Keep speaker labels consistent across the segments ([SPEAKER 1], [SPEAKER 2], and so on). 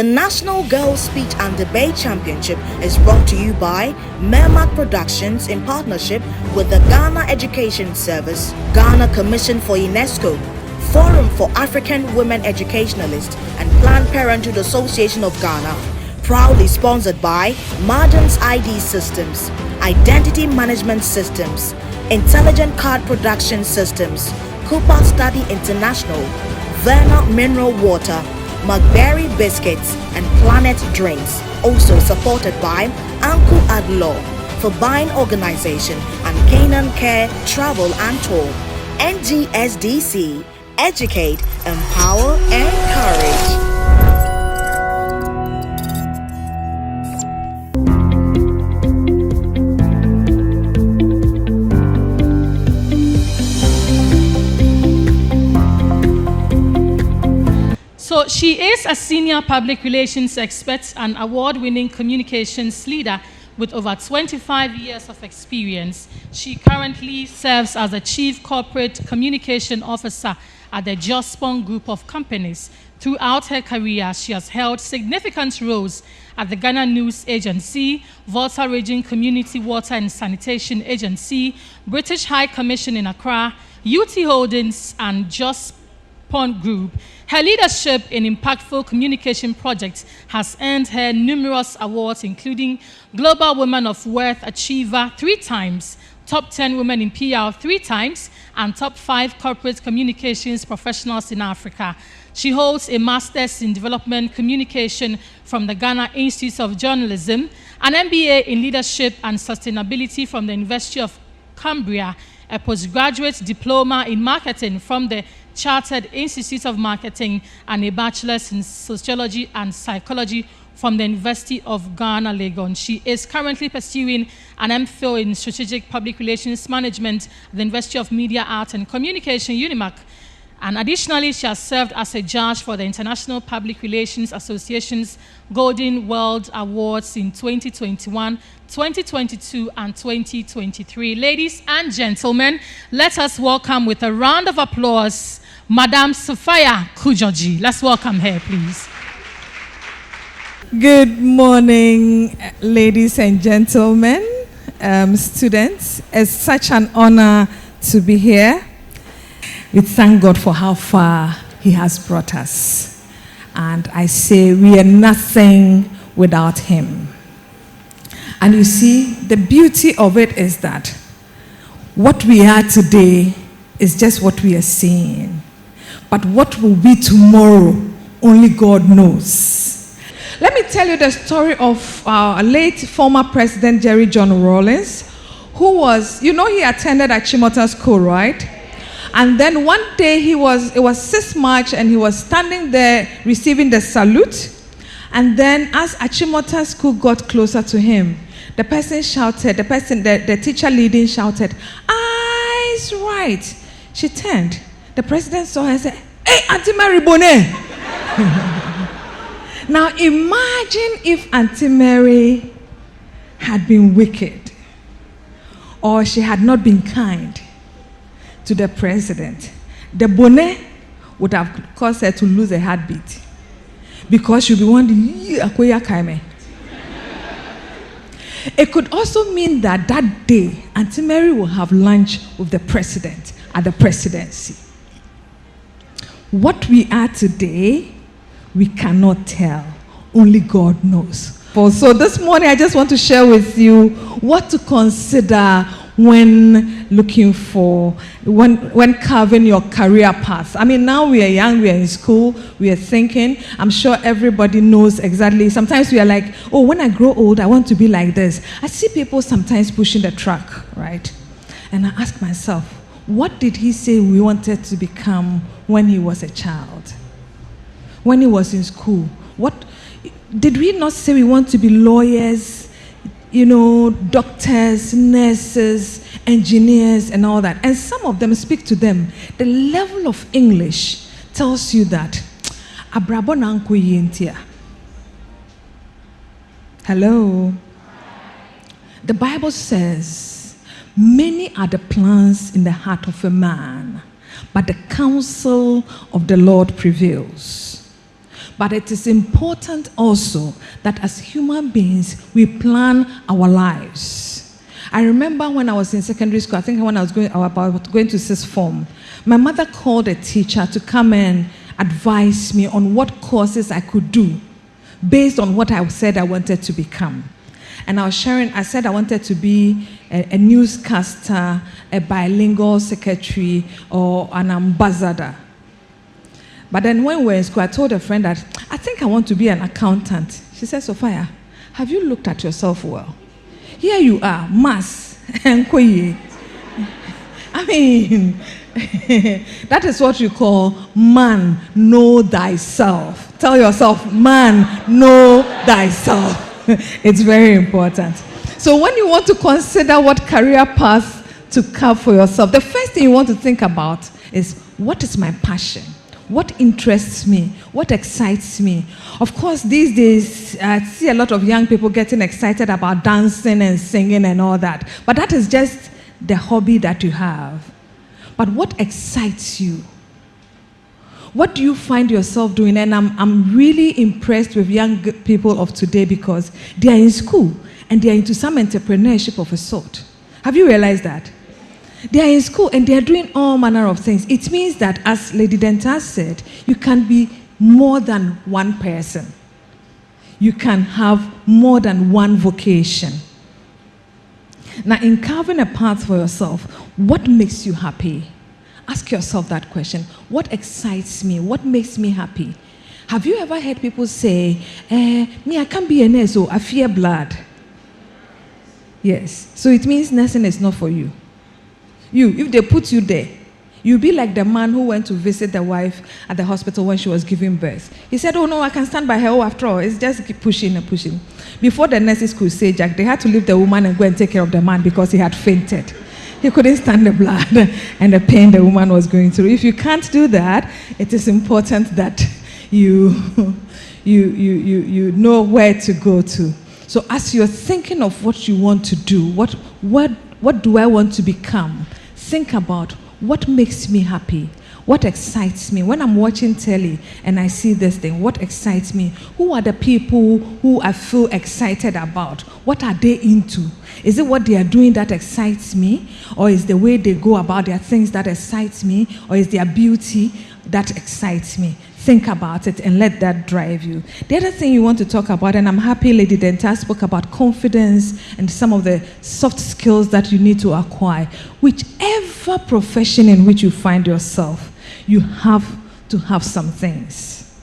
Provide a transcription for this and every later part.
[SPEAKER 1] The National Girls Speech and Debate Championship is brought to you by Mermac Productions in partnership with the Ghana Education Service, Ghana Commission for UNESCO, Forum for African Women Educationalists, and Planned Parenthood Association of Ghana. Proudly sponsored by Margins ID Systems, Identity Management Systems, Intelligent Card Production Systems, CUPA Study International, Verna Mineral Water, McBerry Biscuits, and Planet Drinks. Also supported by Uncle Adlaw for Buying Organization and Canan Care Travel and Tour. NGSDC, Educate, Empower, Encourage.
[SPEAKER 2] So she is a senior public relations expert and award-winning communications leader with over 25 years of experience. She currently serves as the Chief Corporate Communication Officer at the Jospon Group of Companies. Throughout her career, she has held significant roles at the Ghana News Agency, Volta Region Community Water and Sanitation Agency, British High Commission in Accra, UT Holdings, and Jospon Group. Her leadership in impactful communication projects has earned her numerous awards, including Global Women of Worth Achiever 3 times, Top 10 Women in PR 3 times, and Top 5 Corporate Communications Professionals in Africa. She holds a Master's in Development Communication from the Ghana Institute of Journalism, an MBA in Leadership and Sustainability from the University of Cambria, a postgraduate diploma in marketing from the Chartered Institute of Marketing, and a bachelor's in sociology and psychology from the University of Ghana, Legon. She is currently pursuing an MPhil in strategic public relations management at the University of Media, Art and Communication, UNIMAC. And additionally, she has served as a judge for the International Public Relations Association's Golden World Awards in 2021, 2022, and 2023. Ladies and gentlemen, let us welcome with a round of applause Madame Sophia Kujoji. Let's welcome her, please.
[SPEAKER 3] Good morning, ladies and gentlemen, students. It's such an honor to be here. We thank God for how far He has brought us. And I say we are nothing without Him. And you see, the beauty of it is that what we are today is just what we are seeing. But what will be tomorrow, only God knows. Let me tell you the story of our late former President Jerry John Rawlings, who was, he attended Achimota School, right? And then one day it was 6th March, and he was standing there receiving the salute. And then as Achimota School got closer to him, the person shouted, the teacher leading shouted, "Eyes right." She turned. The president saw her and said, "Hey, Auntie Mary Bonet." Now imagine if Auntie Mary had been wicked, or she had not been kind to the president. The bonnet would have caused her to lose a heartbeat, because she'll be wondering, It could also mean that day, Auntie Mary will have lunch with the president at the presidency. What we are today, we cannot tell. Only God knows. So this morning, I just want to share with you what to consider when looking for, when carving your career path. I mean, now we are young, we are in school, we are thinking. I'm sure everybody knows exactly. Sometimes we are like, oh, when I grow old, I want to be like this. I see people sometimes pushing the truck, right? And I ask myself, what did he say we wanted to become when he was a child? When he was in school? What did we not say we want to be lawyers, doctors, nurses, engineers, and all that? And some of them, speak to them, the level of English tells you that. Hello? The Bible says, many are the plans in the heart of a man, but the counsel of the Lord prevails. But it is important also that as human beings, we plan our lives. I remember when I was in secondary school, I think when I was going to sixth form, my mother called a teacher to come and advise me on what courses I could do based on what I said I wanted to become. And I said I wanted to be a newscaster, a bilingual secretary, or an ambassador. But then when we were in school, I told a friend that I think I want to be an accountant. She said, Sophia, have you looked at yourself well? Here you are, mass. I mean, that is what you call man, know thyself. Tell yourself, man, know thyself. It's very important. So when you want to consider what career path to carve for yourself, the first thing you want to think about is, what is my passion? What interests me? What excites me? Of course, these days, I see a lot of young people getting excited about dancing and singing and all that. But that is just the hobby that you have. But what excites you? What do you find yourself doing? And I'm really impressed with young people of today because they are in school and they are into some entrepreneurship of a sort. Have you realized that? They are in school and they are doing all manner of things. It means that, as Lady Denta said, you can be more than one person. You can have more than one vocation. Now, in carving a path for yourself, what makes you happy? Ask yourself that question. What excites me? What makes me happy? Have you ever heard people say, me, I can't be a nurse, so I fear blood? Yes. So it means nursing is not for you. If they put you there, you'll be like the man who went to visit the wife at the hospital when she was giving birth. He said, oh no, I can stand by her. Oh, after all, it's just keep pushing and pushing. Before the nurses could say Jack, they had to leave the woman and go and take care of the man because he had fainted. He couldn't stand the blood and the pain the woman was going through. If you can't do that, it is important that you know where to go to. So as you're thinking of what you want to do, what do I want to become? Think about what makes me happy, what excites me. When I'm watching telly and I see this thing, what excites me? Who are the people who I feel excited about? What are they into? Is it what they are doing that excites me? Or is the way they go about their things that excites me? Or is their beauty that excites me? Think about it and let that drive you. The other thing you want to talk about, and I'm happy Lady Denta spoke about confidence and some of the soft skills that you need to acquire. Whichever profession in which you find yourself, you have to have some things.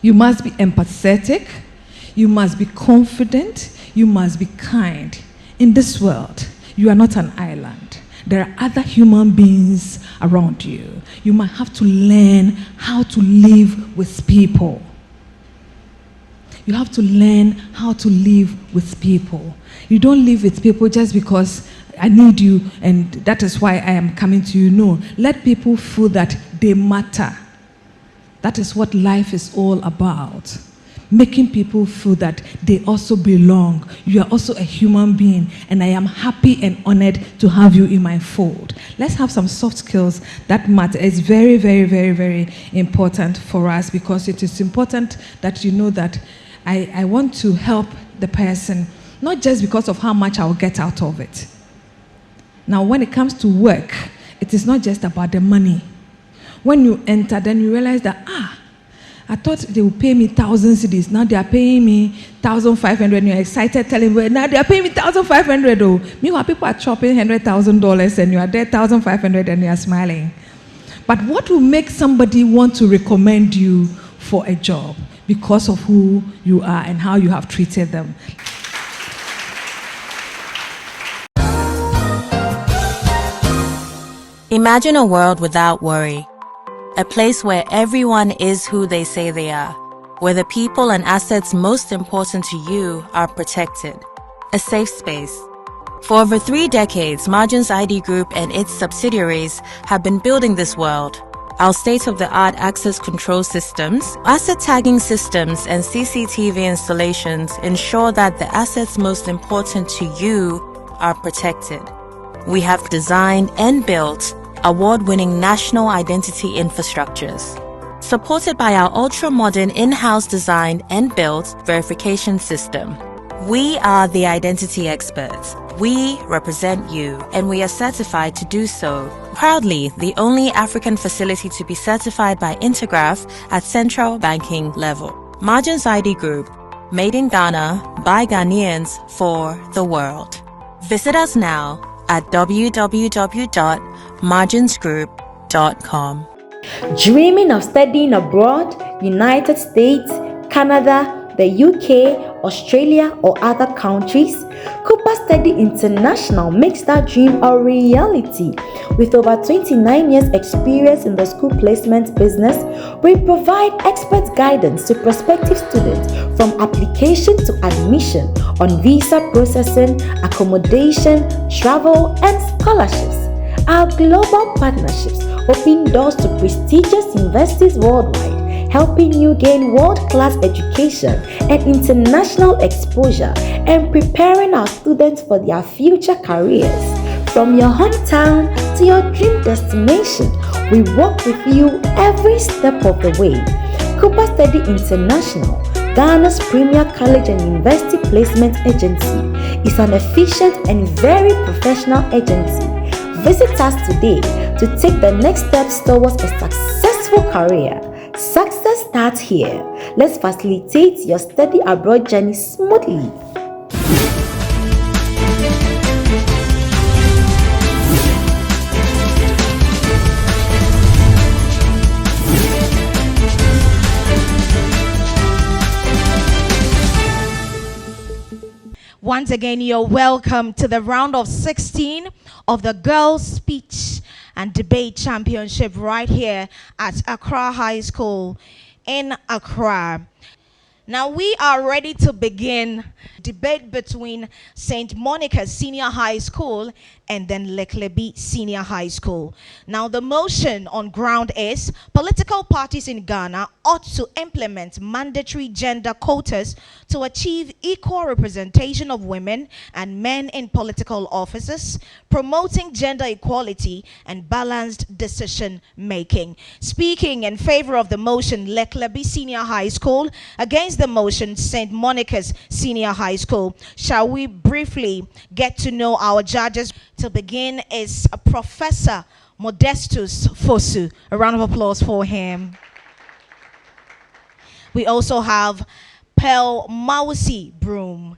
[SPEAKER 3] You must be empathetic. You must be confident. You must be kind. In this world, you are not an island. There are other human beings around you. You might have to learn how to live with people. You have to learn how to live with people. You don't live with people just because I need you and that is why I am coming to you. No, let people feel that they matter. That is what life is all about. Making people feel that they also belong. You are also a human being, and I am happy and honored to have you in my fold. Let's have some soft skills that matter. It's very, very, very, very important for us because it is important that you know that I want to help the person, not just because of how much I'll get out of it. Now, when it comes to work, it is not just about the money. When you enter, then you realize that, I thought they would pay me 1,000 cedis. Now they are paying me 1,500. You're excited, telling me, now they are paying me 1,500. Oh, meanwhile, people are chopping $100,000 and you are there 1,500 and you are smiling. But what will make somebody want to recommend you for a job? Because of who you are and how you have treated them.
[SPEAKER 4] Imagine a world without worry. A place where everyone is who they say they are, where the people and assets most important to you are protected. A safe space. For over 3 decades, Margins ID Group and its subsidiaries have been building this world. Our state-of-the-art access control systems, asset tagging systems, and CCTV installations ensure that the assets most important to you are protected. We have designed and built award-winning national identity infrastructures, supported by our ultra-modern in-house designed and built verification system. We are the identity experts. We represent you, and we are certified to do so. Proudly, the only African facility to be certified by Intergraph at central banking level. Margins ID Group, made in Ghana by Ghanaians for the world. Visit us now at www.marginsgroup.com.
[SPEAKER 5] Dreaming of studying abroad, United States, Canada, the UK, Australia, or other countries? CUPA Study International makes that dream a reality. With over 29 years experience in the school placement business, we provide expert guidance to prospective students from application to admission on visa processing, accommodation, travel, and scholarships. Our global partnerships open doors to prestigious universities worldwide, helping you gain world-class education and international exposure, and preparing our students for their future careers. From your hometown to your dream destination, we work with you every step of the way. CUPA Study International, Ghana's premier college and university placement agency, is an efficient and very professional agency. Visit us today to take the next steps towards a successful career. Success starts here. Let's facilitate your study abroad journey smoothly.
[SPEAKER 1] Once again, you're welcome to the round of 16 of the Girls' Speech and Debate Championship right here at Accra High School in Accra. Now we are ready to begin debate between St. Monica's Senior High School and then LEKLEBI Senior High School. Now the motion on ground is political parties in Ghana ought to implement mandatory gender quotas to achieve equal representation of women and men in political offices, promoting gender equality and balanced decision making. Speaking in favor of the motion, LEKLEBI Senior High School. Against the motion, St. Monica's Senior High School. Shall we briefly get to know our judges? To begin is Professor Modestus Fosu. A round of applause for him. We also have Pearl Mausi Broom.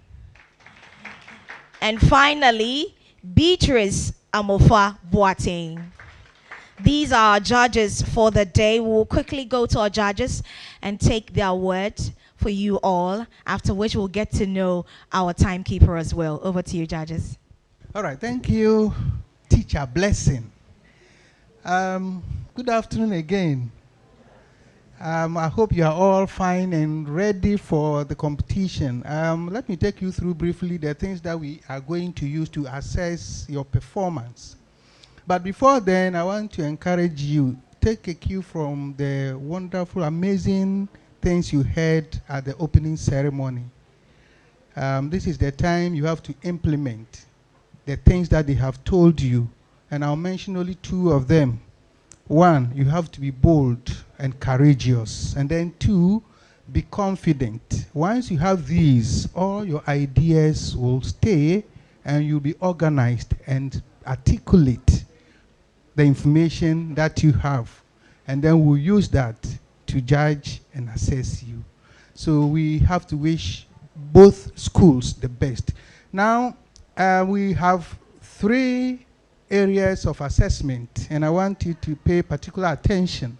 [SPEAKER 1] And finally, Beatrice Amofa Boateng. These are our judges for the day. We'll quickly go to our judges and take their word for you all, after which we'll get to know our timekeeper as well. Over to you, judges.
[SPEAKER 6] All right, thank you, Teacher Blessing. Good afternoon again. I hope you are all fine and ready for the competition. Let me take you through briefly the things that we are going to use to assess your performance. But before then, I want to encourage you, take a cue from the wonderful, amazing things you heard at the opening ceremony. This is the time you have to implement the things that they have told you, and I'll mention only two of them. One, you have to be bold and courageous, and then two, be confident. Once you have these, all your ideas will stay and you'll be organized and articulate the information that you have, and then we'll use that to judge and assess you. So we have to wish both schools the best. Now, we have 3 areas of assessment, and I want you to pay particular attention.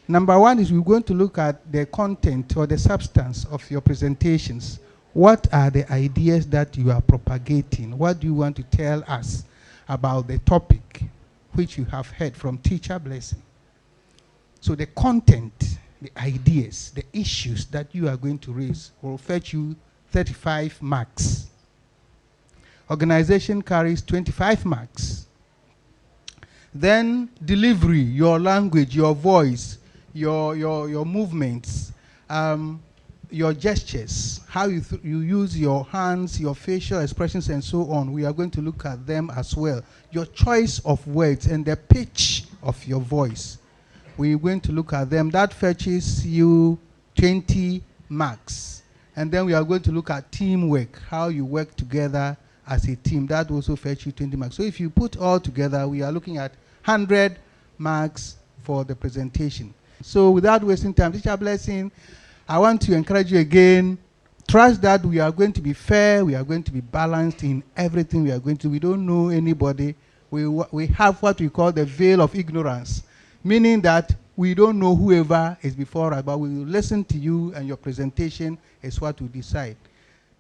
[SPEAKER 6] Number 1 is we're going to look at the content or the substance of your presentations. What are the ideas that you are propagating? What do you want to tell us about the topic which you have heard from Teacher Blessing? So the content, the ideas, the issues that you are going to raise will fetch you 35 marks. Organization carries 25 marks. Then delivery, your language, your voice, your movements, your gestures, how you use your hands, your facial expressions, and so on. We are going to look at them as well. Your choice of words and the pitch of your voice We're going to look at them. That fetches you 20 marks. And then we are going to look at teamwork, how you work together as a team. That also fetches you 20 marks. So if you put all together, we are looking at 100 marks for the presentation. So without wasting time, Teacher Blessing, I want to encourage you again, trust that we are going to be fair, we are going to be balanced in everything we are going to. We don't know anybody. We have what we call the veil of ignorance, meaning that we don't know whoever is before us, but we will listen to you, and your presentation is what we decide.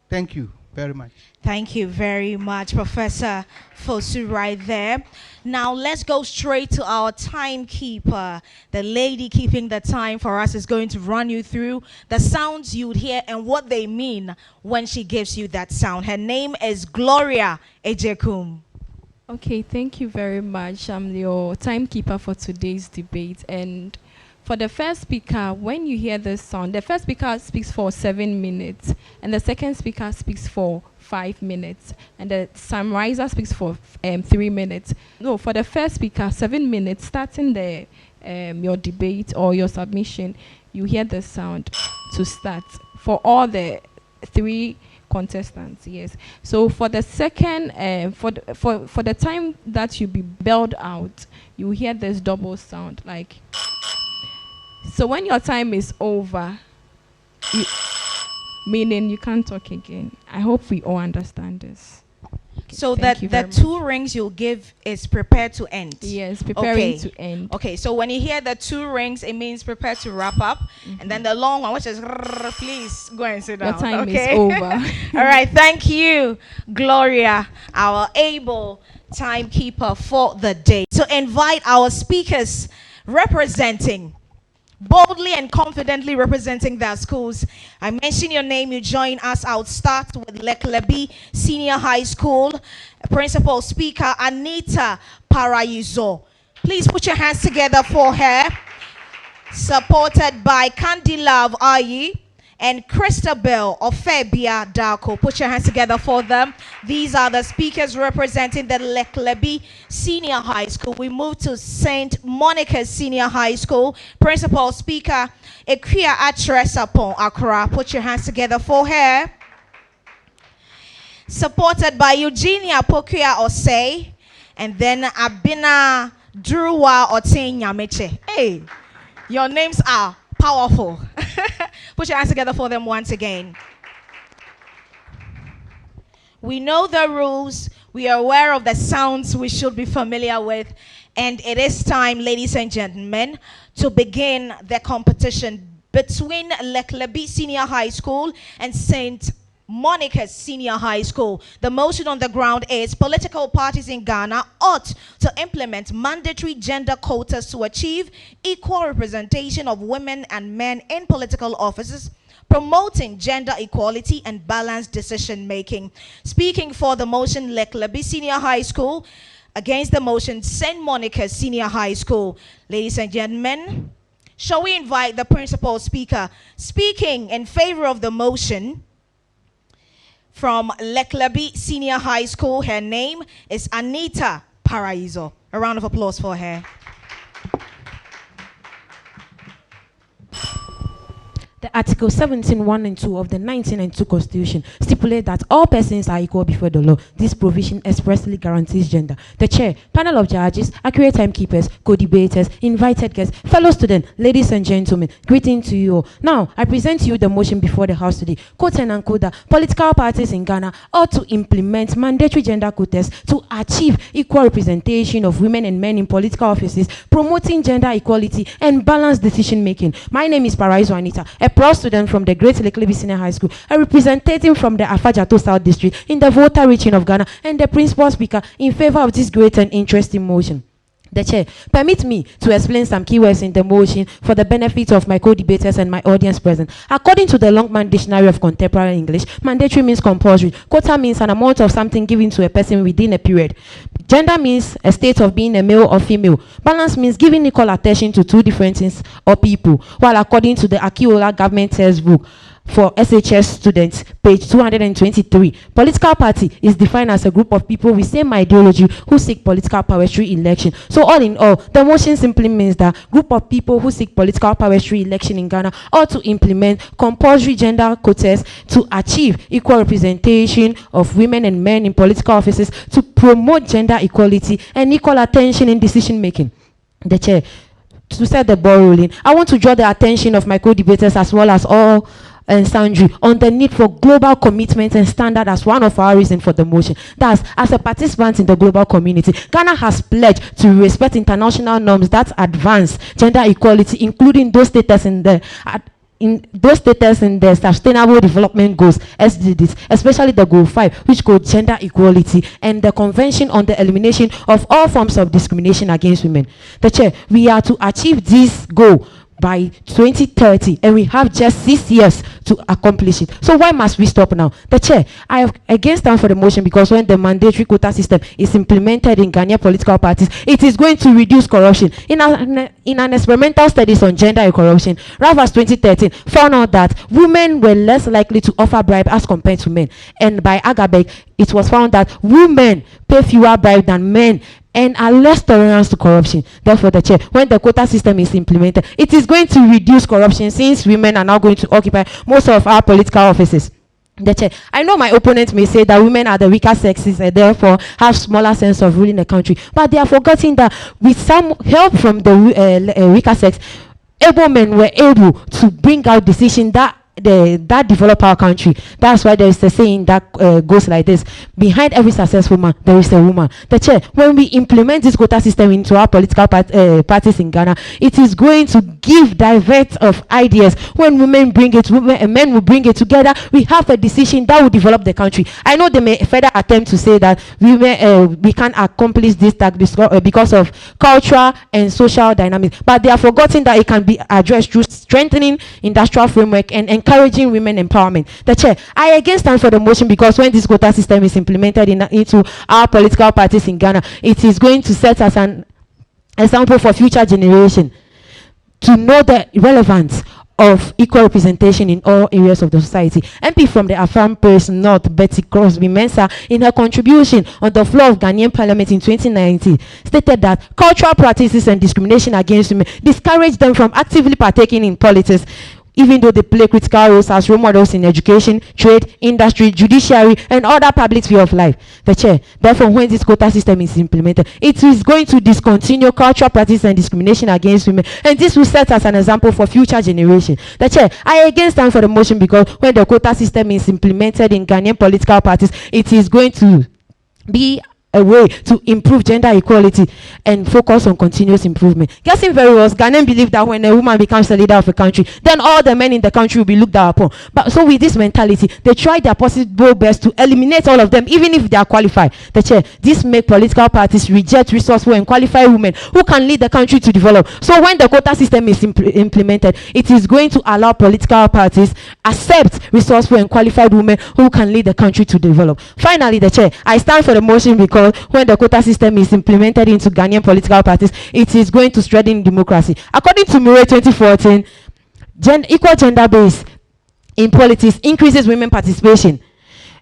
[SPEAKER 6] Thank you very much.
[SPEAKER 7] Thank you very much, Professor Fosu, right there. Now let's go straight to our timekeeper. The lady keeping the time for us is going to run you through the sounds you'd hear and what they mean when she gives you that sound. Her name is Gloria Ejekum.
[SPEAKER 8] Okay, thank you very much. I'm your timekeeper for today's debate. And for the first speaker, when you hear this sound, the first speaker speaks for 7 minutes, and the second speaker speaks for 5 minutes, and the summarizer speaks for 3 minutes. No, for the first speaker, 7 minutes, starting your debate or your submission, you hear the sound to start for all the 3 contestants. Yes. So for the second, for the time that you be bailed out, you hear this double sound, like. So when your time is over, meaning you can't talk again. I hope we all understand this.
[SPEAKER 7] So that the 2 rings you'll give is prepare to end.
[SPEAKER 8] Yes, preparing to end.
[SPEAKER 7] Okay, so when you hear the 2 rings, it means prepare to wrap up. And then the long one, which is please go and sit down.
[SPEAKER 8] Your time is over.
[SPEAKER 7] All right, thank you, Gloria, our able timekeeper for the day. To invite our speakers representing boldly and confidently representing their schools. I mention your name, you join us. I'll start with LEKLEBI Senior High School Principal Speaker Anita Paraizo. Please put your hands together for her. Supported by Candilav Ayi and Christabel Ofebia Darko. Put your hands together for them. These are the speakers representing the LEKLEBI Senior High School. We move to St. Monica's Senior High School. Principal Speaker Ekia Atresapon Accra. Put your hands together for her. Supported by Eugenia Pokia Osei and then Abina Druwa Otenyameche. Hey, your names are powerful. Put your hands together for them once again. We know the rules. We are aware of the sounds we should be familiar with. And it is time, ladies and gentlemen, to begin the competition between LEKLEBI Senior High School and St. Monica's Senior High School. The motion on the ground is political parties in Ghana ought to implement mandatory gender quotas to achieve equal representation of women and men in political offices, promoting gender equality and balanced decision making. Speaking for the motion, LEKLEBI Senior High School. Against the motion, St. Monica's Senior High School. Ladies and gentlemen, shall we invite the principal speaker speaking in favor of the motion? From LEKLEBI Senior High School, her name is Anita Paraizo. A round of applause for her.
[SPEAKER 9] The Article 17, 1 and 2 of the 1992 Constitution stipulate that all persons are equal before the law. This provision expressly guarantees gender. The chair, panel of judges, accurate timekeepers, co-debaters, invited guests, fellow students, ladies and gentlemen, greeting to you all. Now, I present to you the motion before the House today. Quote and unquote that political parties in Ghana ought to implement mandatory gender quotas to achieve equal representation of women and men in political offices, promoting gender equality and balanced decision making. My name is Paraizo Anita, a proud student from the Great LEKLEBI Senior High School, a representative from the Afajato South District in the Volta region of Ghana, and the principal speaker in favor of this great and interesting motion. The chair, permit me to explain some keywords in the motion for the benefit of my co-debaters and my audience present. According to the Longman Dictionary of Contemporary English, mandatory means compulsory. Quota means an amount of something given to a person within a period. Gender means a state of being a male or female. Balance means giving equal attention to two different things or people. While according to the Akiola government textbook, for SHS students, page 223. Political party is defined as a group of people with same ideology who seek political power through election. So all in all, the motion simply means that group of people who seek political power through election in Ghana ought to implement compulsory gender quotas to achieve equal representation of women and men in political offices, to promote gender equality and equal attention in decision making. The chair, to set the ball rolling, I want to draw the attention of my co-debaters as well as all and sundry on the need for global commitment and standard as one of our reasons for the motion. Thus, as a participant in the global community, Ghana has pledged to respect international norms that advance gender equality, including those status in the Sustainable Development Goals, SDGs, especially the Goal 5, which called gender equality, and the Convention on the Elimination of All Forms of Discrimination Against Women. The chair, we are to achieve this goal by 2030, and we have just 6 years to accomplish it. So why must we stop now? The chair, I have again stand for the motion because when the mandatory quota system is implemented in Ghanaian political parties, it is going to reduce corruption. In an experimental studies on gender and corruption, RAVAS 2013 found out that women were less likely to offer bribe as compared to men. And by Agabek, it was found that women pay fewer bribe than men and are less tolerant to corruption. Therefore, the chair, when the quota system is implemented, it is going to reduce corruption since women are now going to occupy most of our political offices. The chair, I know my opponents may say that women are the weaker sexes and therefore have smaller sense of ruling the country, but they are forgetting that with some help from the weaker sex, able men were able to bring out decisions that develop our country. That's why there is a saying that goes like this: behind every successful man there is a woman. The chair, when we implement this quota system into our political parties in Ghana, it is going to give diverse of ideas. When women bring it, women and men will bring it together, we have a decision that will develop the country. I know they may further attempt to say that we can't accomplish this task because of cultural and social dynamics, but they are forgetting that it can be addressed through strengthening industrial framework and encouraging women empowerment. The chair, I again stand for the motion because when this quota system is implemented into our political parties in Ghana, it is going to set as an example for future generation to know the relevance of equal representation in all areas of the society. MP from the Afam Paris North, Betty Crosby Mensah, in her contribution on the floor of Ghanaian Parliament in 2019, stated that cultural practices and discrimination against women discourage them from actively partaking in politics, even though they play critical roles as role models in education, trade, industry, judiciary, and other public sphere of life. The chair, therefore, when this quota system is implemented, it is going to discontinue cultural practice and discrimination against women, and this will set as an example for future generations. The chair, I again stand for the motion because when the quota system is implemented in Ghanaian political parties, it is going to be a way to improve gender equality and focus on continuous improvement. Guessing very well, Ghanaians believe that when a woman becomes the leader of a country, then all the men in the country will be looked down upon. But so with this mentality, they try their possible best to eliminate all of them, even if they are qualified. The chair, this makes political parties reject resourceful and qualified women who can lead the country to develop. So when the quota system is implemented, it is going to allow political parties accept resourceful and qualified women who can lead the country to develop. Finally, the chair, I stand for the motion because when the quota system is implemented into Ghanaian political parties, it is going to strengthen democracy. According to Murray 2014, equal gender base in politics increases women participation.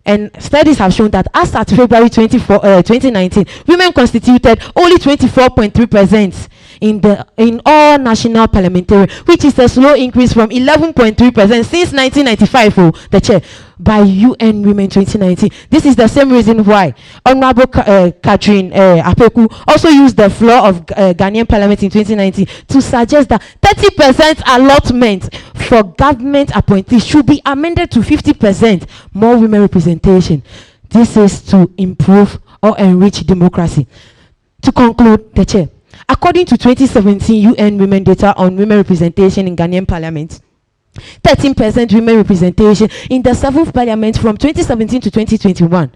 [SPEAKER 9] And studies have shown that as at February 2019, women constituted only 24.3% in all national parliamentary, which is a slow increase from 11.3% since 1995. The chair, by UN Women 2019. This is the same reason why Honorable Catherine Apeku also used the floor of Ghanaian Parliament in 2019 to suggest that 30% allotment for government appointees should be amended to 50% more women representation. This is to improve or enrich democracy. To conclude, the chair, according to 2017 UN Women data on women representation in Ghanaian Parliament, 13% women representation in the 7th Parliament from 2017 to 2021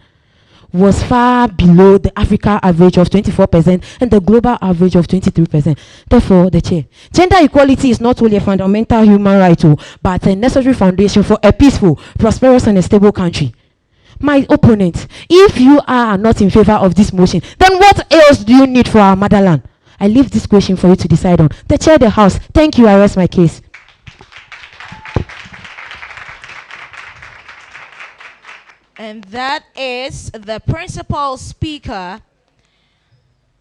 [SPEAKER 9] was far below the Africa average of 24% and the global average of 23%. Therefore, the chair, gender equality is not only a fundamental human right, but a necessary foundation for a peaceful, prosperous, and a stable country. My opponent, if you are not in favor of this motion, then what else do you need for our motherland? I leave this question for you to decide on. The chair of the House, thank you. I rest my case.
[SPEAKER 7] And that is the principal speaker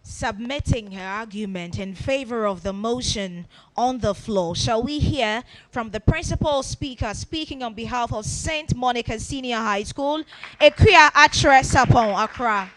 [SPEAKER 7] submitting her argument in favor of the motion on the floor. Shall we hear from the principal speaker speaking on behalf of St. Monica Senior High School, Ekuya Atre Sapon, Accra?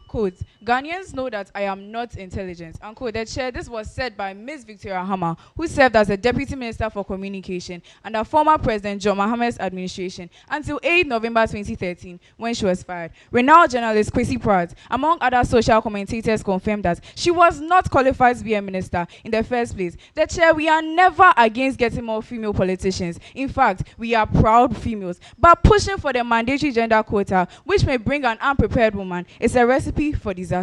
[SPEAKER 10] Quote, Ghanaians know that I am not intelligent. Unquote. The chair, this was said by Ms. Victoria Hammer, who served as the Deputy Minister for Communication under former President John Mahamad's administration until 8 November 2013, when she was fired. Renowned journalist Kwesi Pratt, among other social commentators, confirmed that she was not qualified to be a minister in the first place. The chair, we are never against getting more female politicians. In fact, we are proud females. But pushing for the mandatory gender quota, which may bring an unprepared woman, is a recipe for disaster.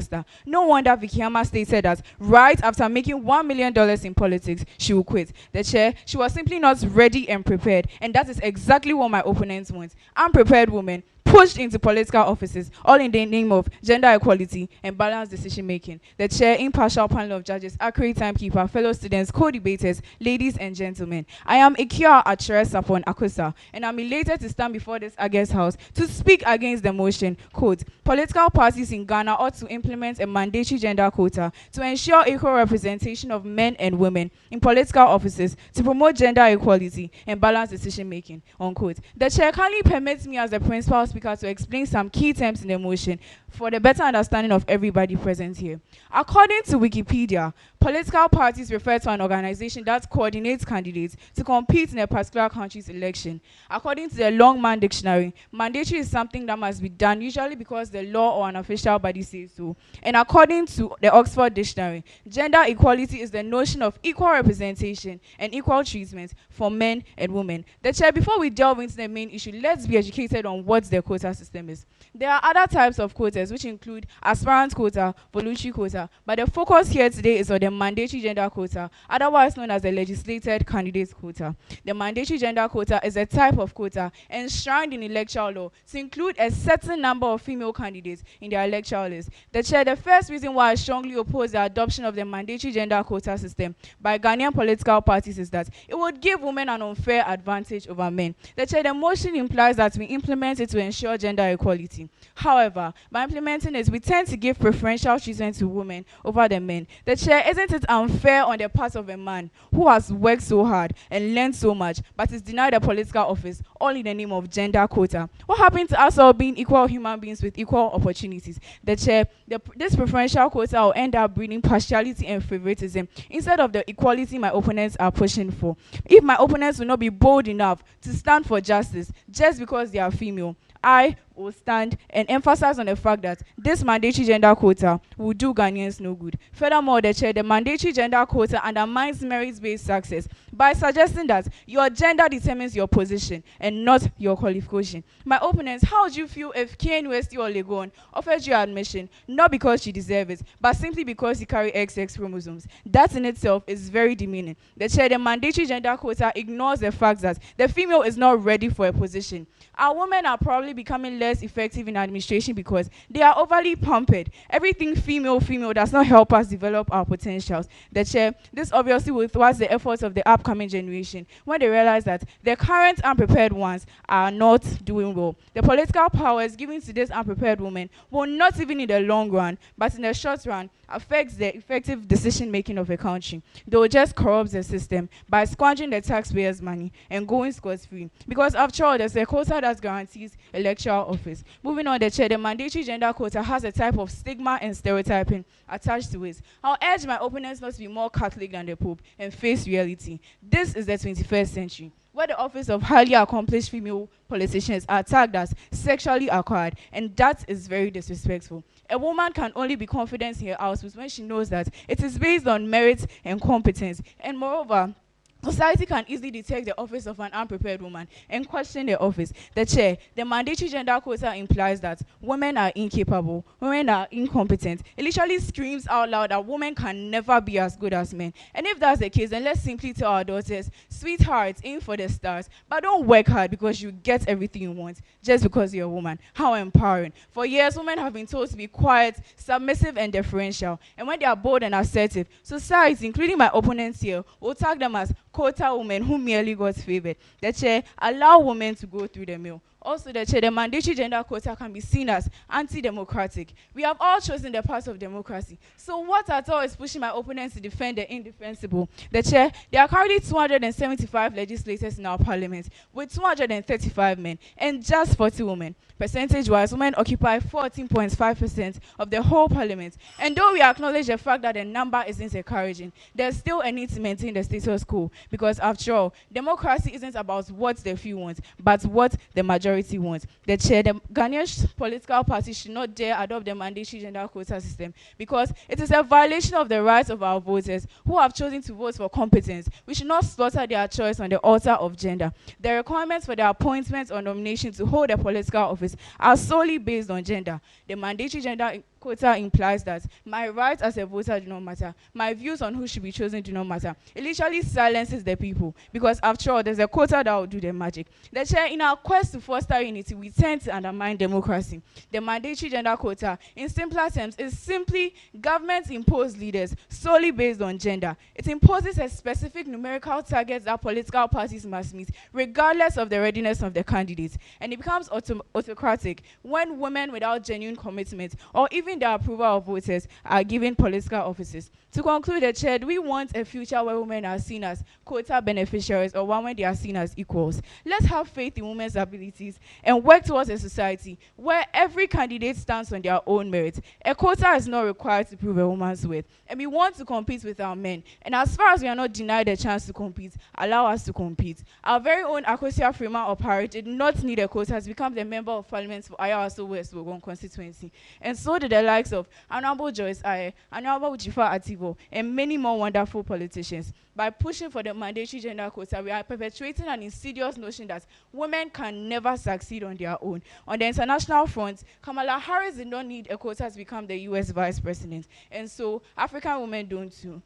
[SPEAKER 10] No wonder Vicky Hammer stated that right after making $1 million in politics, she will quit. The chair, she was simply not ready and prepared, and that is exactly what my opponents want. Unprepared women pushed into political offices, all in the name of gender equality and balanced decision making. The chair, impartial panel of judges, accurate timekeeper, fellow students, co-debaters, ladies and gentlemen, I am Ekuya Atre Sapon Akusa, and I'm elated to stand before this August House to speak against the motion. Quote, political parties in Ghana ought to implement a mandatory gender quota to ensure equal representation of men and women in political offices to promote gender equality and balanced decision making. Unquote. The chair kindly permits me as the principal speaker to explain some key terms in the motion for the better understanding of everybody present here. According to Wikipedia, political parties refer to an organization that coordinates candidates to compete in a particular country's election. According to the Longman Dictionary, mandatory is something that must be done, usually because the law or an official body says so. And according to the Oxford Dictionary, gender equality is the notion of equal representation and equal treatment for men and women. The chair, before we delve into the main issue, let's be educated on what the quota system is. There are other types of quotas, which include aspirant quota, voluntary quota, but the focus here today is on the mandatory gender quota, otherwise known as the legislated candidate quota. The mandatory gender quota is a type of quota enshrined in electoral law to include a certain number of female candidates in their electoral list. The chair, the first reason why I strongly oppose the adoption of the mandatory gender quota system by Ghanaian political parties is that it would give women an unfair advantage over men. The chair, the motion implies that we implement it to ensure gender equality. However, by implementing it, we tend to give preferential treatment to women over the men. The chair, isn't it unfair on the part of a man who has worked so hard and learned so much, but is denied a political office, all in the name of gender quota? What happened to us all being equal human beings with equal opportunities? The chair, this preferential quota will end up breeding partiality and favoritism instead of the equality my opponents are pushing for. If my opponents will not be bold enough to stand for justice just because they are female, I will stand and emphasize on the fact that this mandatory gender quota will do Ghanaians no good. Furthermore, the chair, the mandatory gender quota undermines merit-based success by suggesting that your gender determines your position and not your qualification. My opponents, how would you feel if KNUST or Legon offered you admission not because you deserve it, but simply because you carry XX chromosomes? That in itself is very demeaning. The chair, the mandatory gender quota ignores the fact that the female is not ready for a position. Our women are probably becoming less effective in administration because they are overly pampered. Everything female does not help us develop our potentials. The chair, this obviously will thwart the efforts of the upcoming generation when they realize that the current unprepared ones are not doing well. The political powers given to this unprepared women will not even in the long run, but in the short run, affects the effective decision making of a country. They will just corrupt the system by squandering the taxpayers' money and going scot-free. Because after all, there's a quota that guarantees electoral office. Moving on, the chair, the mandatory gender quota has a type of stigma and stereotyping attached to it. I'll urge my opponents not to be more Catholic than the Pope and face reality. This is the 21st century, where the office of highly accomplished female politicians are tagged as sexually acquired, and that is very disrespectful. A woman can only be confident in her output when she knows that it is based on merit and competence, and moreover, society can easily detect the office of an unprepared woman and question the office. The chair, the mandatory gender quota implies that women are incapable, women are incompetent. It literally screams out loud that women can never be as good as men. And if that's the case, then let's simply tell our daughters, sweethearts, aim for the stars, but don't work hard because you get everything you want just because you're a woman. How empowering. For years, women have been told to be quiet, submissive, and deferential. And when they are bold and assertive, society, including my opponents here, will tag them as quota women who merely got favored. The chair allow women to go through the mill. Also, the mandatory gender quota can be seen as anti-democratic. We have all chosen the path of democracy. So what at all is pushing my opponents to defend the indefensible? The chair, there are currently 275 legislators in our parliament, with 235 men and just 40 women. Percentage-wise, women occupy 14.5% of the whole parliament. And though we acknowledge the fact that the number isn't encouraging, there's still a need to maintain the status quo. Because after all, democracy isn't about what the few want, but what the majority wants. The chair, the Ghanaian political party should not dare adopt the mandatory gender quota system because it is a violation of the rights of our voters who have chosen to vote for competence. We should not slaughter their choice on the altar of gender. The requirements for their appointment or nomination to hold a political office are solely based on gender. The mandatory gender quota implies that my rights as a voter do not matter. My views on who should be chosen do not matter. It literally silences the people because after all, there's a quota that will do the magic. The chair, in our quest to foster unity, we tend to undermine democracy. The mandatory gender quota, in simpler terms, is simply government-imposed leaders solely based on gender. It imposes a specific numerical target that political parties must meet, regardless of the readiness of the candidates. And it becomes autocratic when women without genuine commitment or even the approval of voters are given political offices. To conclude, the chair, do we want a future where women are seen as quota beneficiaries or one where they are seen as equals? Let's have faith in women's abilities and work towards a society where every candidate stands on their own merit. A quota is not required to prove a woman's worth. And we want to compete with our men. And as far as we are not denied the chance to compete, allow us to compete. Our very own Akosia Freeman Opari did not need a quota to become the member of parliament for Ayawaso West Wogon constituency. And so did the likes of Honorable Joyce Aye, Honorable Ujifa Ativo, and many more wonderful politicians. By pushing for the mandatory gender quota, we are perpetuating an insidious notion that women can never succeed on their own. On the international front, Kamala Harris did not need a quota to become the US vice president. And so African women don't too.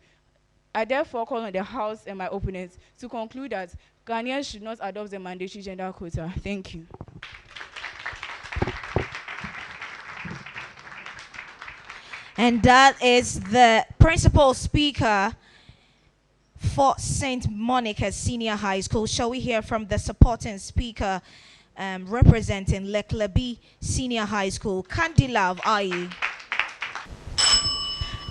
[SPEAKER 10] I therefore call on the House and my opponents to conclude that Ghanaians should not adopt the mandatory gender quota. Thank you.
[SPEAKER 7] And that is the principal speaker for St. Monica Senior High School. Shall we hear from the supporting speaker representing LEKLEBI Senior High School, Candilav Aye?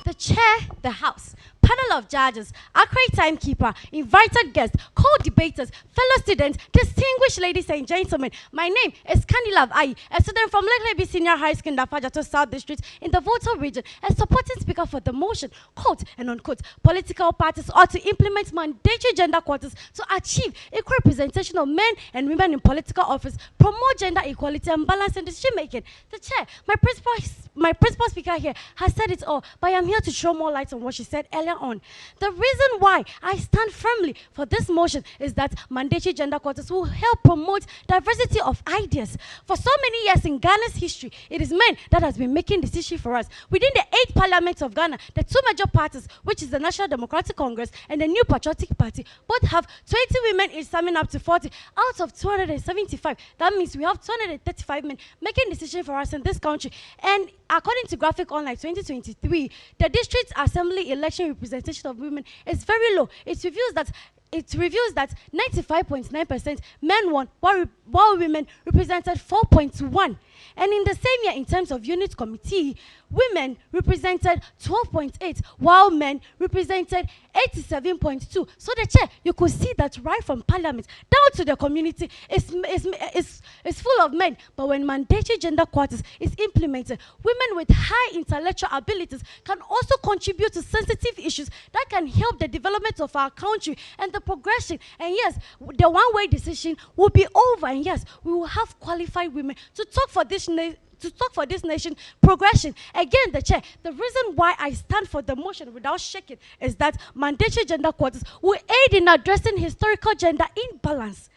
[SPEAKER 11] The chair, the House, panel of judges, accurate timekeeper, invited guests, co-debaters, fellow students, distinguished ladies and gentlemen. My name is Candilav Aye, a student from LEKLEBI Senior High School in the Fajato South District in the Volta region, a supporting speaker for the motion, quote and unquote, political parties ought to implement mandatory gender quotas to achieve equal representation of men and women in political office, promote gender equality and balance in decision making. The chair, my principal speaker here has said it all, but I am here to throw more light on what she said earlier on. The reason why I stand firmly for this motion is that mandatory gender quotas will help promote diversity of ideas. For so many years in Ghana's history, it is men that has been making decisions for us. Within the 8 parliaments of Ghana, the 2 major parties, which is the National Democratic Congress and the New Patriotic Party, both have 20 women each, summing up to 40 out of 275. That means we have 235 men making decisions for us in this country. And according to Graphic Online 2023, the District Assembly election representation of women is very low. It reveals that 95.9% men won, while women represented 4.1%. And in the same year, in terms of unit committee, women represented 12.8%, while men represented 87.2%. So the chair, you could see that right from parliament down to the community is full of men. But when mandatory gender quotas is implemented, women with high intellectual abilities can also contribute to sensitive issues that can help the development of our country and the progression. And yes, the one-way decision will be over. And yes, we will have qualified women to talk for this nation progression. Again, the chair, the reason why I stand for the motion without shaking is that mandatory gender quotas will aid in addressing historical gender imbalance.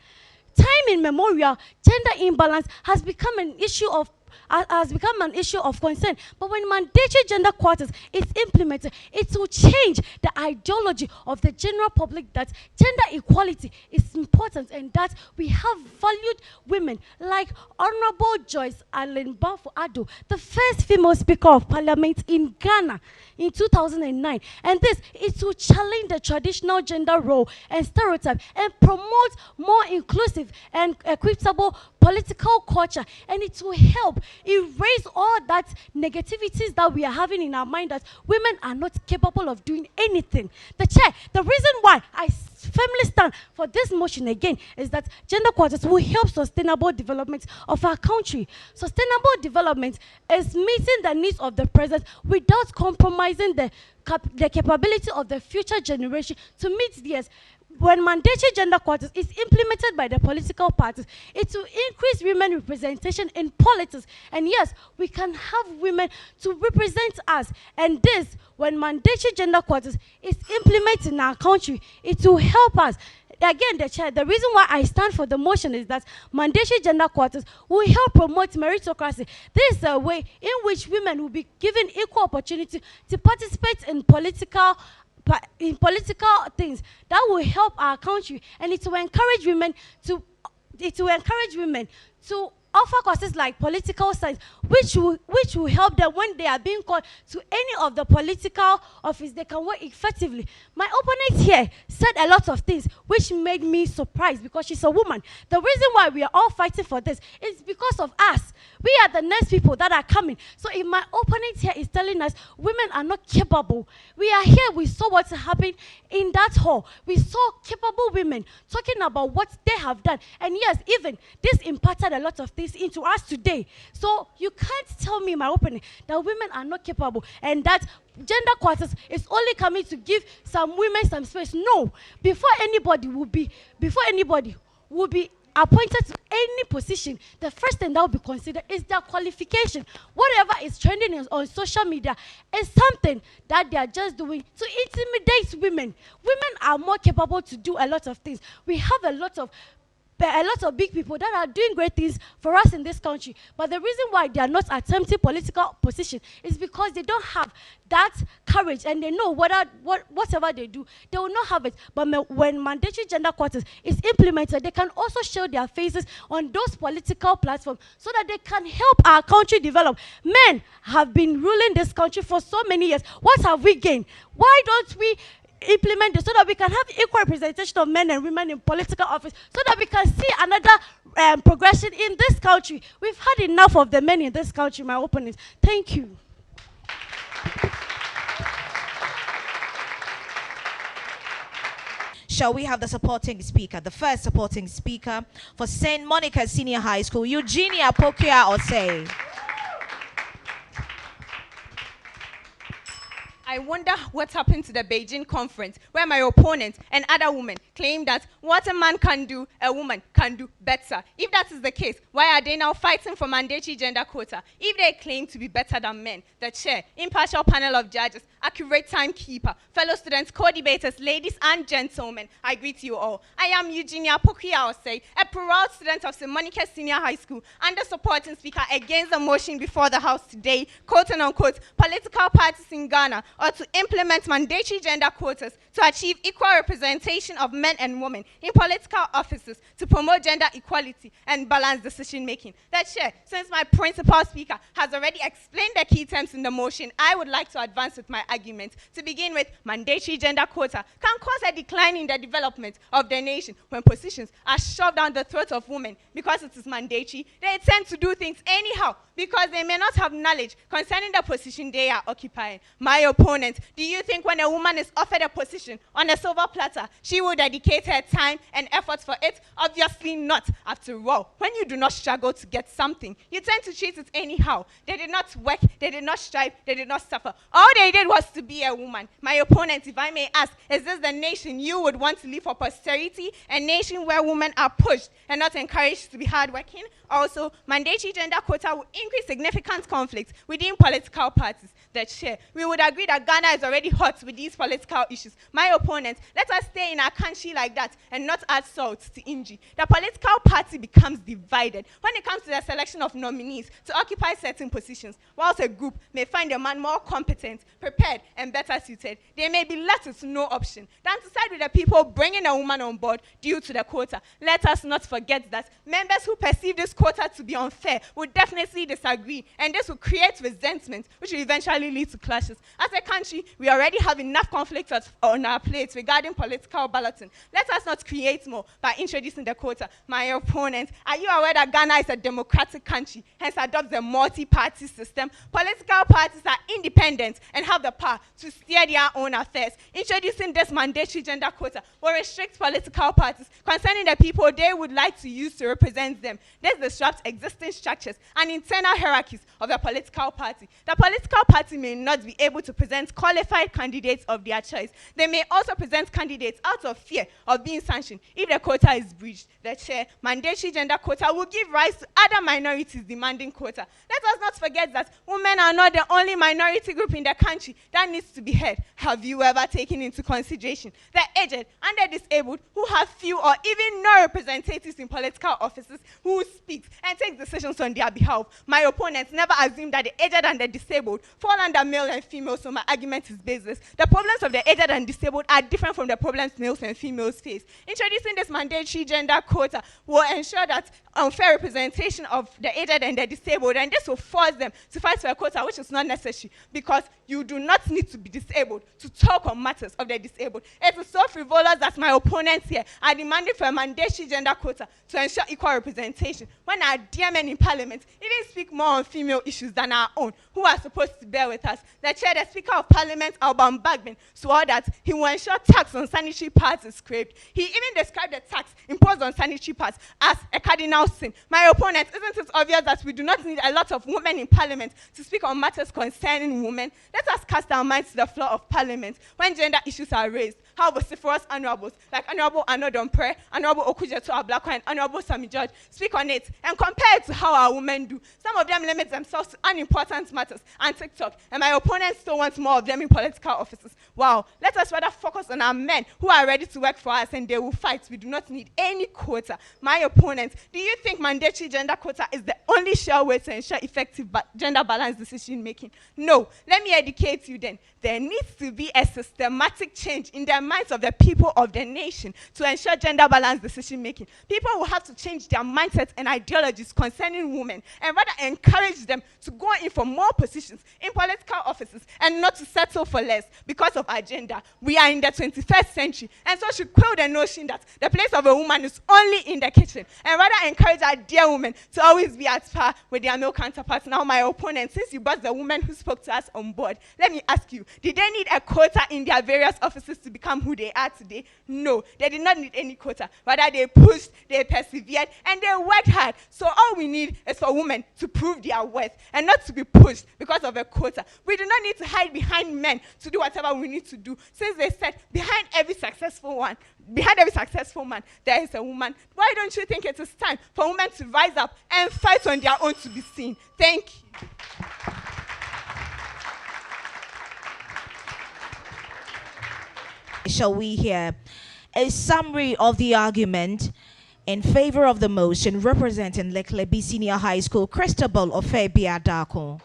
[SPEAKER 11] Time immemorial, gender imbalance has become an issue of an issue of concern. But when mandatory gender quotas is implemented, it will change the ideology of the general public that gender equality is important and that we have valued women like Honorable Joyce Allen Bafo-Addo, the first female Speaker of Parliament in Ghana in 2009. And this is to challenge the traditional gender role and stereotype and promote more inclusive and equitable political culture, and it will help erase all that negativities that we are having in our mind that women are not capable of doing anything. The reason why I firmly stand for this motion again is that gender quotas will help sustainable development of our country. Sustainable development is meeting the needs of the present without compromising the capability of the future generation to meet theirs. When mandatory gender quotas is implemented by the political parties, it will increase women representation in politics. And yes, we can have women to represent us. And this, when mandatory gender quotas is implemented in our country, it will help us. Again, the reason why I stand for the motion is that mandatory gender quotas will help promote meritocracy. This is a way in which women will be given equal opportunity to participate in political things that will help our country, and it will encourage women to offer courses like political science, which will help them when they are being called to any of the political office. They can work effectively. My opponent here said a lot of things which made me surprised because she's a woman. The reason why we are all fighting for this is because of us. We are the next people that are coming. So if my opponent here is telling us women are not capable, we are here, we saw what happened in that hall. We saw capable women talking about what they have done. And yes, even this impacted a lot of things into us today. So you can't tell me, my opponent, that women are not capable and that gender quotas is only coming to give some women some space. No, before anybody will be appointed to any position, the first thing that will be considered is their qualification. Whatever is trending on social media is something that they are just doing to intimidate women. Women are more capable to do a lot of things. We have a lot of big people that are doing great things for us in this country. But the reason why they are not attempting political position is because they don't have that courage, and they know whatever they do, they will not have it. But when mandatory gender quotas is implemented, they can also show their faces on those political platforms so that they can help our country develop. Men have been ruling this country for so many years. What have we gained? Why don't we implement this so that we can have equal representation of men and women in political office, so that we can see another progression in this country? We've had enough of the men in this country, my opponents. Thank you.
[SPEAKER 7] Shall we have the supporting speaker? The first supporting speaker for St. Monica Senior High School, Eugenia Pokia Osei.
[SPEAKER 12] I wonder what happened to the Beijing conference where my opponent and other women claimed that what a man can do, a woman can do better. If that is the case, why are they now fighting for mandatory gender quota? If they claim to be better than men, the chair, impartial panel of judges, accurate timekeeper, fellow students, co-debaters, ladies and gentlemen, I greet you all. I am Eugenia Pokia Osei, a proud student of St. Monica Senior High School and the supporting speaker against the motion before the House today, quote and unquote, political parties in Ghana or to implement mandatory gender quotas to achieve equal representation of men and women in political offices to promote gender equality and balanced decision making. That chair, since my principal speaker has already explained the key terms in the motion, I would like to advance with my argument. To begin with, mandatory gender quota can cause a decline in the development of the nation when positions are shoved down the throat of women because it is mandatory. They tend to do things anyhow because they may not have knowledge concerning the position they are occupying. My opponent, do you think when a woman is offered a position on a silver platter, she will dedicate her time and efforts for it? Obviously not. After all, when you do not struggle to get something, you tend to treat it anyhow. They did not work, they did not strive, they did not suffer. All they did was to be a woman. My opponent, if I may ask, is this the nation you would want to leave for posterity? A nation where women are pushed and not encouraged to be hardworking? Also, mandatory gender quota will increase significant conflict within political parties. The chair, we would agree that Ghana is already hot with these political issues. My opponent, let us stay in our country like that and not add salt to injury. The political party becomes divided when it comes to the selection of nominees to occupy certain positions. Whilst a group may find a man more competent, prepared, and better suited, they may be left with no option than to side with the people bringing a woman on board due to the quota. Let us not forget that members who perceive this quota to be unfair would definitely disagree, and this will create resentment, which will eventually lead to clashes. As a country, we already have enough conflicts on our plates regarding political balloting. Let us not create more by introducing the quota. My opponent, are you aware that Ghana is a democratic country, hence adopts a multi-party system? Political parties are independent and have the power to steer their own affairs. Introducing this mandatory gender quota will restrict political parties concerning the people they would like to use to represent them. This disrupts existing structures and internal hierarchies of the political party. The political party may not be able to present qualified candidates of their choice. They may also present candidates out of fear of being sanctioned if the quota is breached. The chair, mandatory gender quota will give rise to other minorities demanding quota. Let us not forget that women are not the only minority group in the country that needs to be heard. Have you ever taken into consideration the aged and the disabled who have few or even no representatives in political offices who speak and take decisions on their behalf? My opponents never assume that the aged and the disabled fall under male and female, so my argument is baseless. The problems of the aged and disabled are different from the problems males and females face. Introducing this mandatory gender quota will ensure that unfair representation of the aged and the disabled, and this will force them to fight for a quota, which is not necessary, because you do not need to be disabled to talk on matters of the disabled. It is so frivolous that my opponents here are demanding for a mandatory gender quota to ensure equal representation, when our dear men in parliament even speak more on female issues than our own, who are supposed to bear with us. The chair, the Speaker of Parliament, Alban Bagman, swore that he will ensure tax on sanitary pads is scraped. He even described the tax imposed on sanitary pads as a cardinal sin. My opponent, isn't it obvious that we do not need a lot of women in Parliament to speak on matters concerning women? Let us cast our minds to the floor of Parliament when gender issues are raised. How vociferous honorables like Honorable Anodompre, Honorable Okujeto Ablako, and Honorable Sammy George speak on it and compare it to how our women do. Some of them limit themselves to unimportant matters and TikTok, and my opponents still want more of them in political offices. Wow, let us rather focus on our men who are ready to work for us and they will fight. We do not need any quota. My opponent, do you think mandatory gender quota is the only sure way to ensure effective gender balanced decision making? No. Let me educate you then. There needs to be a systematic change in the minds of the people of the nation to ensure gender balanced decision making. People will have to change their mindsets and ideologies concerning women and rather encourage them to go in for more positions in political offices and not to settle for less because of our gender. We are in the 21st century, and so should quell the notion that the place of a woman is only in the kitchen, and rather encourage our dear women to always be at par with their male counterparts. Now, my opponent, since you brought the women who spoke to us on board, let me ask you, did they need a quota in their various offices to become who they are today? No, they did not need any quota. Rather, they pushed, they persevered, and they worked hard. So all we need is for women to prove their worth and not to be pushed because of a quota. We do not need to hide behind men to do whatever we need to do. Since they said behind every successful man, there is a woman. Why don't you think it is time for women to rise up and fight on their own to be seen? Thank you.
[SPEAKER 1] Shall we hear a summary of the argument in favor of the motion representing LEKLEBI Senior High School, Christabel Ofebiadako?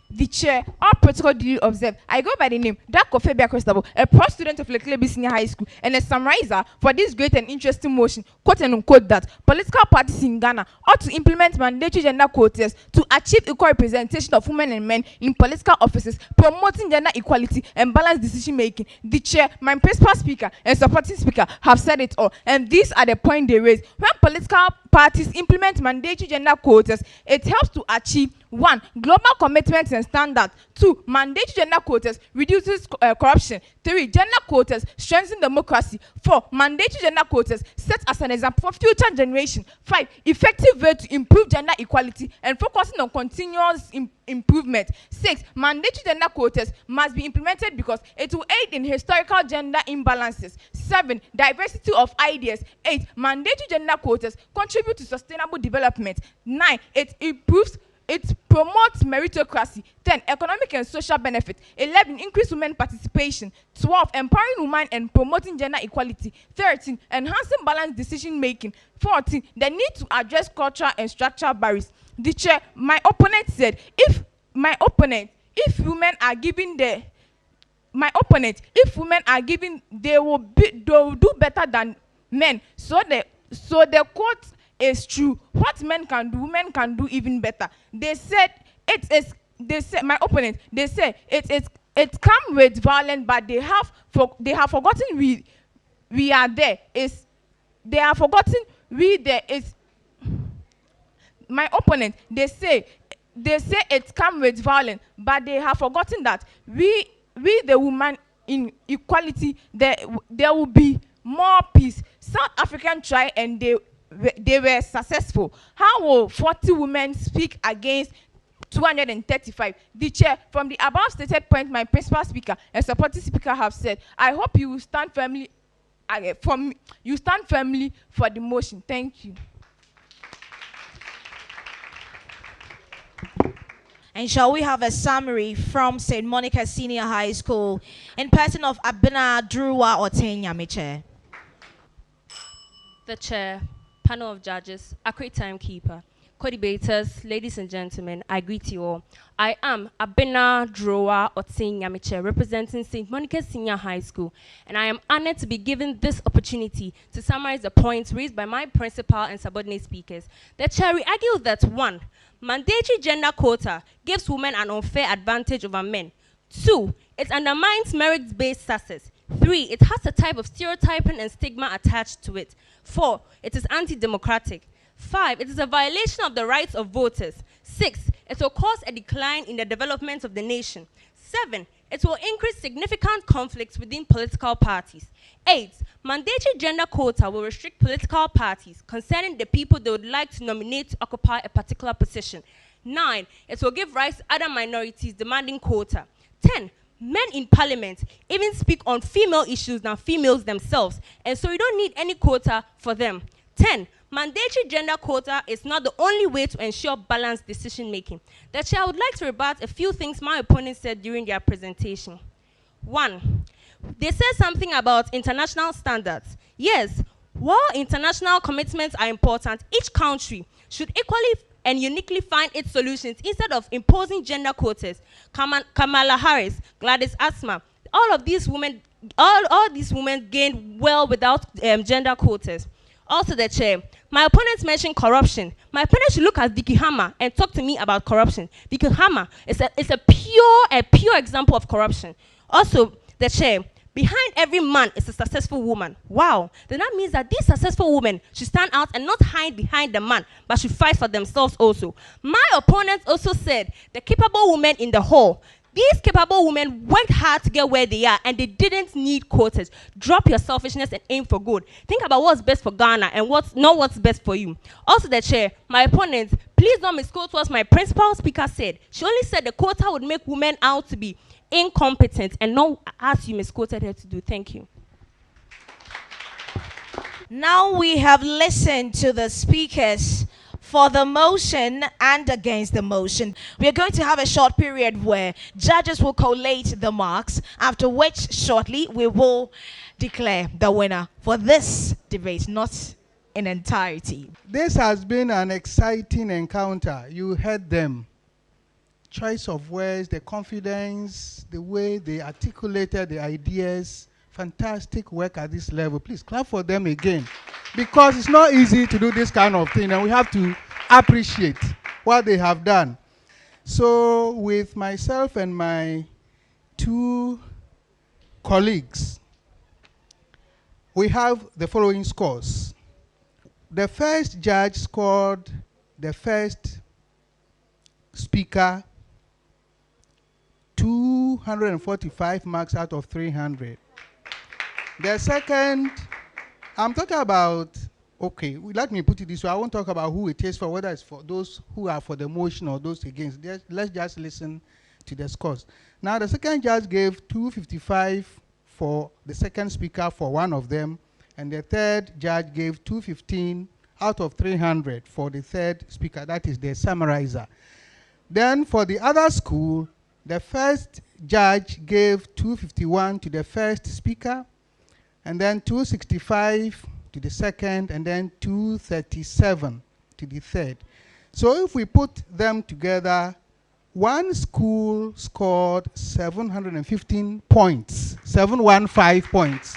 [SPEAKER 10] The chair, all protocol duly observed. I go by the name Dako Febia Christabel, a proud student of LEKLEBI Senior High School, and a summarizer for this great and interesting motion, quote and unquote, that political parties in Ghana ought to implement mandatory gender quotas to achieve equal representation of women and men in political offices, promoting gender equality and balanced decision making. The chair, my principal speaker and supporting speaker have said it all, and these are the points they raise. When political parties implement mandatory gender quotas, it helps to achieve 1. Global commitments and standards. 2. 2, mandatory gender quotas reduces corruption. 3, gender quotas strengthen democracy. 4, mandatory gender quotas set as an example for future generation. 5, effective way to improve gender equality and focusing on continuous improvement. 6, mandatory gender quotas must be implemented because it will aid in historical gender imbalances. 7, diversity of ideas. 8, mandatory gender quotas contribute to sustainable development. 9, it promotes meritocracy. 10, economic and social benefit. 11, increase women participation. 12, empowering women and promoting gender equality. 13, enhancing balanced decision making. 14, the need to address cultural and structural barriers. The chair, my opponent said, if women are given they will do better than men. So the quote is true. What men can do, women can do even better. They said my opponent, they say it comes with violence, but they have forgotten we are there. They have forgotten we there is. My opponent, they say it comes with violence, but they have forgotten that we the woman in equality, there will be more peace. South African tried and they were successful. How will 40 women speak against 235? The chair, from the above stated point, my principal speaker and supporting speaker have said, I hope you will stand firmly for the motion. Thank you.
[SPEAKER 7] And shall we have a summary from St. Monica Senior High School in person of Abena Druwa Otenya Miche?
[SPEAKER 13] The chair, panel of judges, accurate timekeeper, co-debaters, ladies and gentlemen, I greet you all. I am Abena Druwa Otenya Miche, representing St. Monica Senior High School, and I am honored to be given this opportunity to summarize the points raised by my principal and subordinate speakers. The chair, we argue that 1, mandatory gender quota gives women an unfair advantage over men. 2, it undermines merit-based success. 3, it has a type of stereotyping and stigma attached to it. 4, it is anti-democratic. 5, it is a violation of the rights of voters. 6, it will cause a decline in the development of the nation. 7, it will increase significant conflicts within political parties. 8, mandatory gender quota will restrict political parties concerning the people they would like to nominate to occupy a particular position. 9, it will give rise to other minorities demanding quota. 10, men in parliament even speak on female issues than females themselves, and so you don't need any quota for them. 10, mandatory gender quota is not the only way to ensure balanced decision making. The chair, I would like to rebut a few things my opponents said during their presentation. 1, they said something about international standards. Yes, while international commitments are important, each country should equally and uniquely find its solutions instead of imposing gender quotas. Kamala Harris, Gladys Asma, all these women gained well without gender quotas. Also the chair, my opponents mentioned corruption. My opponent should look at Vicky Hammer and talk to me about corruption. Vicky Hammer is a pure example of corruption. Also the chair, behind every man is a successful woman. Wow, then that means that these successful women should stand out and not hide behind the man, but should fight for themselves also. My opponent also said the capable women in the hall. These capable women worked hard to get where they are, and they didn't need quotas. Drop your selfishness and aim for good. Think about what's best for Ghana and not what's best for you. Also the chair, my opponent, please don't misquote what my principal speaker said. She only said the quota would make women out to be incompetent, and not as you misquoted her to do. Thank you.
[SPEAKER 7] Now we have listened to the speakers for the motion and against the motion. We are going to have a short period where judges will collate the marks, after which shortly we will declare the winner for this debate, not in entirety.
[SPEAKER 6] This has been an exciting encounter. You heard them. Choice of words, the confidence, the way they articulated the ideas. Fantastic work at this level. Please clap for them again. Because it's not easy to do this kind of thing, and we have to appreciate what they have done. So with myself and my 2 colleagues, we have the following scores. The first judge scored the first speaker 245 marks out of 300. The second, I'm talking about, okay, let me put it this way. I won't talk about who it is for, whether it's for those who are for the motion or those against. Let's just listen to the scores. Now, the second judge gave 255 for the second speaker for one of them, and the third judge gave 215 out of 300 for the third speaker, that is the summarizer. Then for the other school, the first judge gave 251 to the first speaker, and then 265 to the second, and then 237 to the third. So if we put them together, one school scored 715 points, 715 points.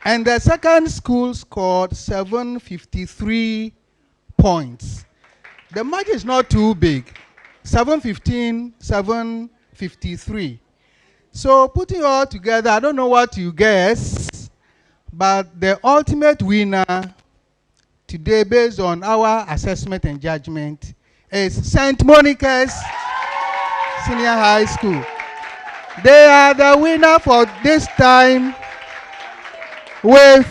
[SPEAKER 6] And the second school scored 753 points. The margin is not too big, 715, 753. So putting all together, I don't know what you guess, but the ultimate winner today, based on our assessment and judgment, is St. Monica's Senior High School. They are the winner for this time with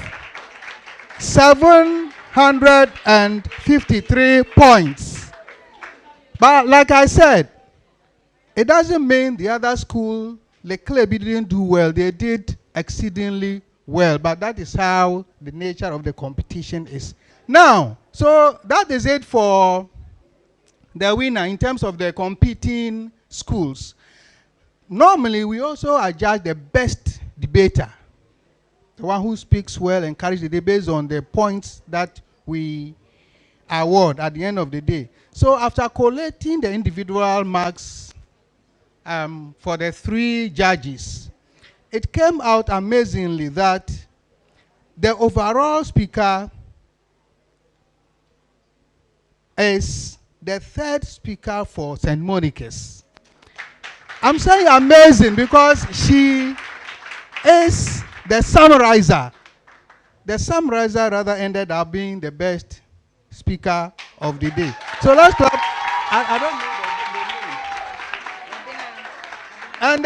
[SPEAKER 6] 753 points. But like I said, it doesn't mean the other school, LEKLEBI, didn't do well. They did exceedingly well, but that is how the nature of the competition is. Now, so that is it for the winner in terms of the competing schools. Normally, we also adjudge the best debater, the one who speaks well and carries the day based on the points that we award at the end of the day. So after collating the individual marks for the three judges, it came out amazingly that the overall speaker is the third speaker for St. Monica's. I'm saying amazing because she is the summarizer. The summarizer rather ended up being the best speaker of the day. So let's clap. I don't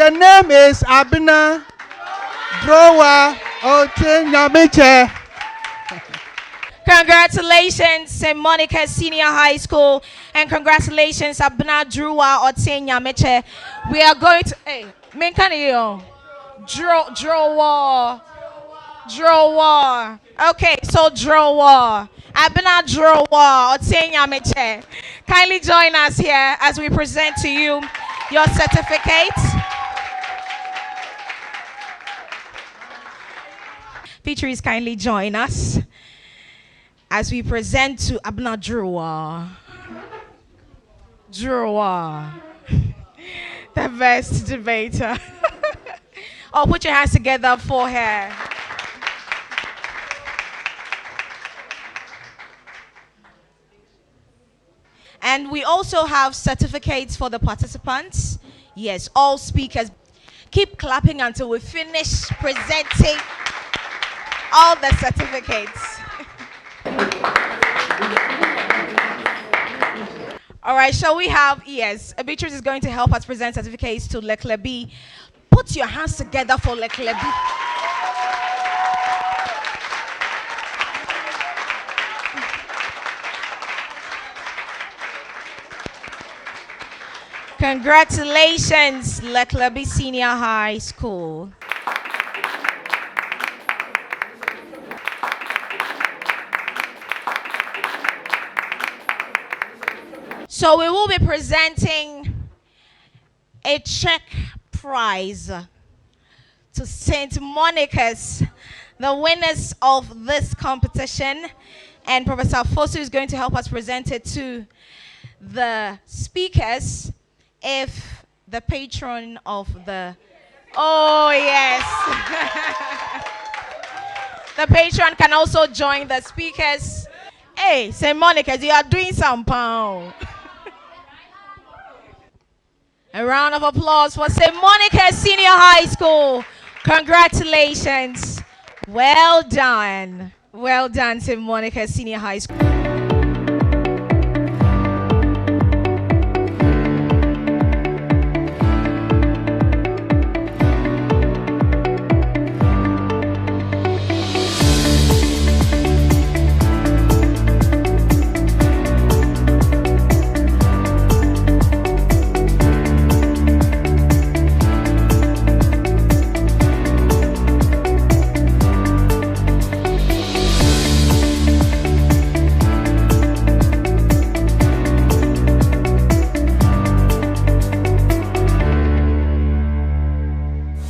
[SPEAKER 6] know the name. And the name is Abina Drowa Otenyamiche.
[SPEAKER 7] Congratulations, St. Monica Senior High School, and congratulations, Abna Druwa Otenya Meche. We are going to, hey, draw. Okay, so draw. Abna Druwa Otenya Meche. Kindly join us here as we present to you your certificate. Featurees, kindly join us as we present to Abna Druwa, the best debater. Oh, put your hands together for her. And we also have certificates for the participants. Yes, all speakers. Keep clapping until we finish presenting all the certificates. All right, shall we have, yes, Beatrice is going to help us present certificates to LEKLEBI. Put your hands together for LEKLEBI. Congratulations, LEKLEBI Senior High School. So we will be presenting a check prize to St. Monica's, the winners of this competition. And Professor Fosu is going to help us present it to the speakers if the patron of the... Oh, yes. The patron can also join the speakers. Hey, St. Monica's, you are doing some pound. A round of applause for St. Monica Senior High School. Congratulations. Well done. Well done, St. Monica Senior High School.